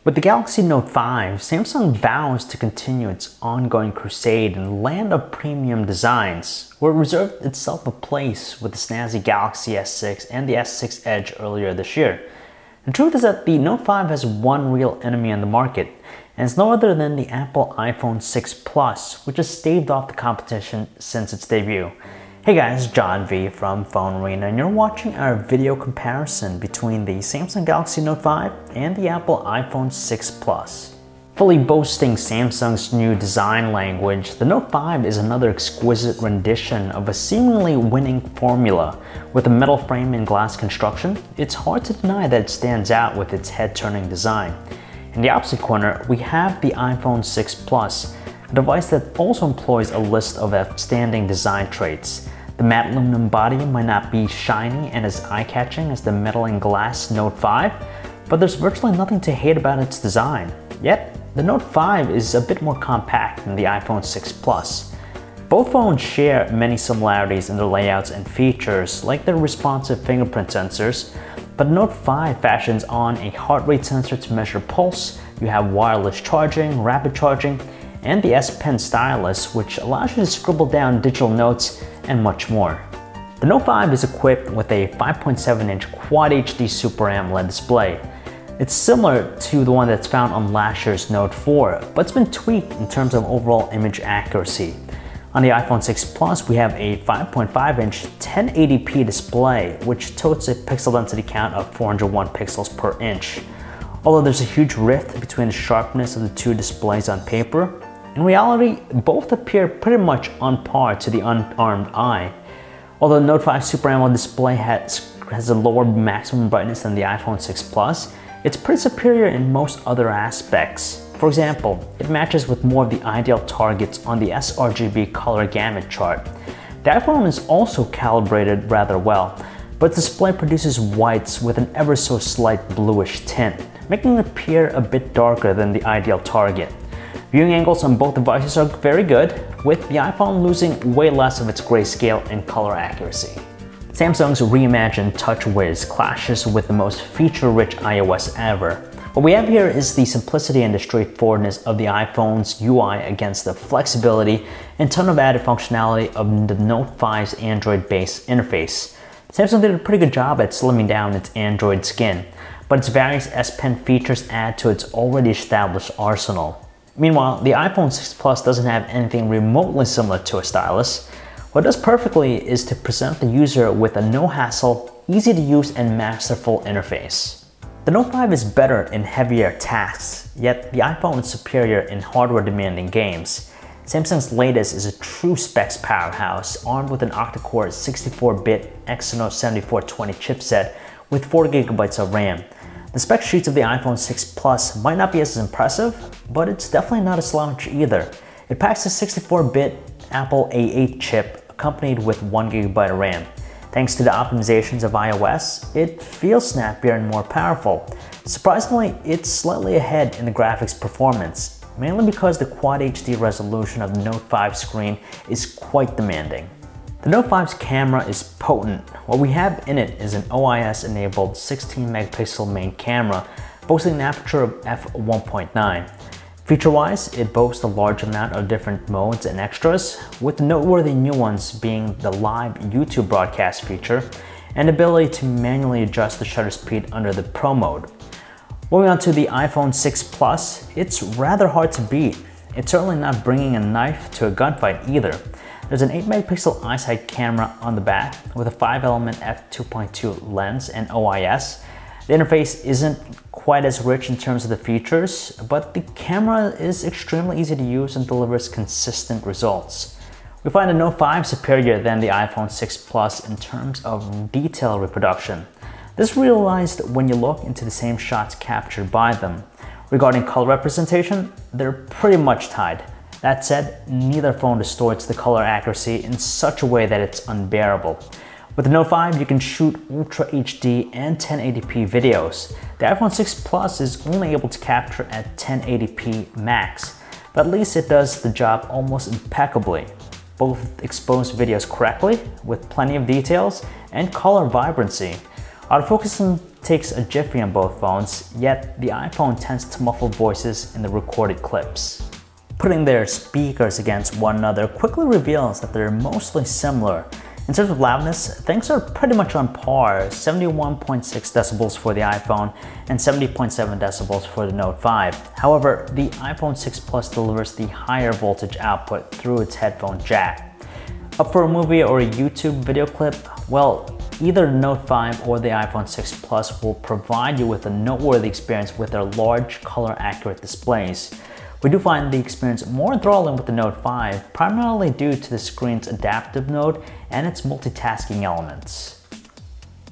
With the Galaxy Note 5, Samsung vows to continue its ongoing crusade in the land of premium designs, where it reserved itself a place with the snazzy Galaxy S6 and the S6 Edge earlier this year. The truth is that the Note 5 has one real enemy on the market, and it's no other than the Apple iPhone 6 Plus, which has staved off the competition since its debut. Hey guys, John V from PhoneArena, and you're watching our video comparison between the Samsung Galaxy Note 5 and the Apple iPhone 6 Plus. Fully boasting Samsung's new design language, the Note 5 is another exquisite rendition of a seemingly winning formula. With a metal frame and glass construction, it's hard to deny that it stands out with its head-turning design. In the opposite corner, we have the iPhone 6 Plus, a device that also employs a list of outstanding design traits. The matte aluminum body might not be shiny and as eye-catching as the metal and glass Note 5, but there's virtually nothing to hate about its design. Yet, the Note 5 is a bit more compact than the iPhone 6 Plus. Both phones share many similarities in their layouts and features, like their responsive fingerprint sensors, but Note 5 fashions on a heart rate sensor to measure pulse, you have wireless charging, rapid charging, and the S Pen stylus, which allows you to scribble down digital notes and much more. The Note 5 is equipped with a 5.7-inch Quad HD Super AMOLED display. It's similar to the one that's found on last year's Note 4, but it's been tweaked in terms of overall image accuracy. On the iPhone 6 Plus, we have a 5.5-inch 1080p display, which totes a pixel density count of 401 pixels per inch. Although there's a huge rift between the sharpness of the two displays on paper, in reality, both appear pretty much on par to the unarmed eye. Although the Note 5 Super AMOLED display has a lower maximum brightness than the iPhone 6 Plus, it's pretty superior in most other aspects. For example, it matches with more of the ideal targets on the sRGB color gamut chart. The iPhone is also calibrated rather well, but its display produces whites with an ever so slight bluish tint, making it appear a bit darker than the ideal target. Viewing angles on both devices are very good, with the iPhone losing way less of its grayscale and color accuracy. Samsung's reimagined TouchWiz clashes with the most feature-rich iOS ever. What we have here is the simplicity and the straightforwardness of the iPhone's UI against the flexibility and ton of added functionality of the Note 5's Android-based interface. Samsung did a pretty good job at slimming down its Android skin, but its various S Pen features add to its already established arsenal. Meanwhile, the iPhone 6 Plus doesn't have anything remotely similar to a stylus. What it does perfectly is to present the user with a no-hassle, easy-to-use and masterful interface. The Note 5 is better in heavier tasks, yet the iPhone is superior in hardware-demanding games. Samsung's latest is a true specs powerhouse, armed with an octa-core 64-bit Exynos 7420 chipset with 4GB of RAM. The spec sheets of the iPhone 6 Plus might not be as impressive, but it's definitely not a slouch either. It packs a 64-bit Apple A8 chip accompanied with 1GB of RAM. Thanks to the optimizations of iOS, it feels snappier and more powerful. Surprisingly, it's slightly ahead in the graphics performance, mainly because the Quad HD resolution of the Note 5 screen is quite demanding. The Note 5's camera is potent. What we have in it is an OIS-enabled 16-megapixel main camera, boasting an aperture of f1.9. Feature-wise, it boasts a large amount of different modes and extras, with the noteworthy new ones being the live YouTube broadcast feature and the ability to manually adjust the shutter speed under the Pro mode. Moving on to the iPhone 6 Plus, it's rather hard to beat. It's certainly not bringing a knife to a gunfight either. There's an 8-megapixel iSight camera on the back with a 5-element f2.2 lens and OIS. The interface isn't quite as rich in terms of the features, but the camera is extremely easy to use and delivers consistent results. We find the Note 5 superior than the iPhone 6 Plus in terms of detail reproduction. This is realized when you look into the same shots captured by them. Regarding color representation, they're pretty much tied. That said, neither phone distorts the color accuracy in such a way that it's unbearable. With the Note 5, you can shoot Ultra HD and 1080p videos. The iPhone 6 Plus is only able to capture at 1080p max, but at least it does the job almost impeccably. Both expose videos correctly, with plenty of details and color vibrancy. Autofocus takes a jiffy on both phones, yet the iPhone tends to muffle voices in the recorded clips. Putting their speakers against one another quickly reveals that they're mostly similar. In terms of loudness, things are pretty much on par, 71.6 decibels for the iPhone and 70.7 decibels for the Note 5. However, the iPhone 6 Plus delivers the higher voltage output through its headphone jack. Up for a movie or a YouTube video clip? Well, either the Note 5 or the iPhone 6 Plus will provide you with a noteworthy experience with their large, color-accurate displays. We do find the experience more enthralling with the Note 5, primarily due to the screen's adaptive mode and its multitasking elements.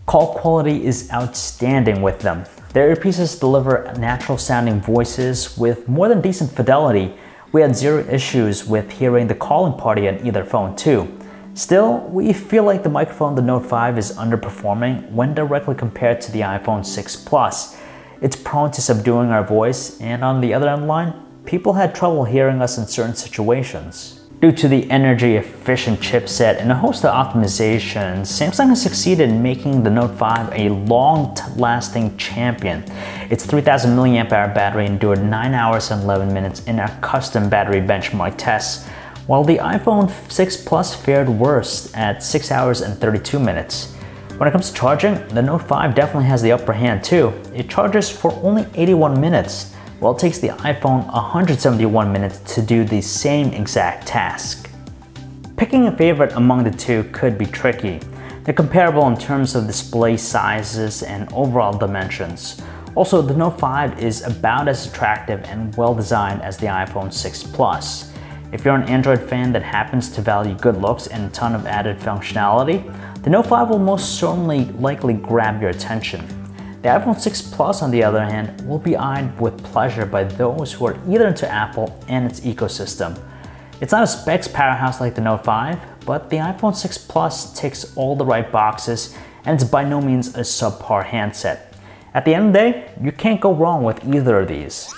Call quality is outstanding with them. Their earpieces deliver natural sounding voices with more than decent fidelity. We had zero issues with hearing the calling party on either phone too. Still, we feel like the microphone on the Note 5 is underperforming when directly compared to the iPhone 6 Plus. It's prone to subduing our voice, and on the other end line, people had trouble hearing us in certain situations. Due to the energy-efficient chipset and a host of optimizations, Samsung has succeeded in making the Note 5 a long-lasting champion. Its 3000 mAh battery endured 9 hours and 11 minutes in our custom battery benchmark tests, while the iPhone 6 Plus fared worse at 6 hours and 32 minutes. When it comes to charging, the Note 5 definitely has the upper hand too. It charges for only 81 minutes. Well, it takes the iPhone 171 minutes to do the same exact task. Picking a favorite among the two could be tricky. They're comparable in terms of display sizes and overall dimensions. Also, the Note 5 is about as attractive and well designed as the iPhone 6 Plus. If you're an Android fan that happens to value good looks and a ton of added functionality, the Note 5 will most certainly likely grab your attention. The iPhone 6 Plus, on the other hand, will be eyed with pleasure by those who are either into Apple and its ecosystem. It's not a specs powerhouse like the Note 5, but the iPhone 6 Plus ticks all the right boxes, and it's by no means a subpar handset. At the end of the day, you can't go wrong with either of these.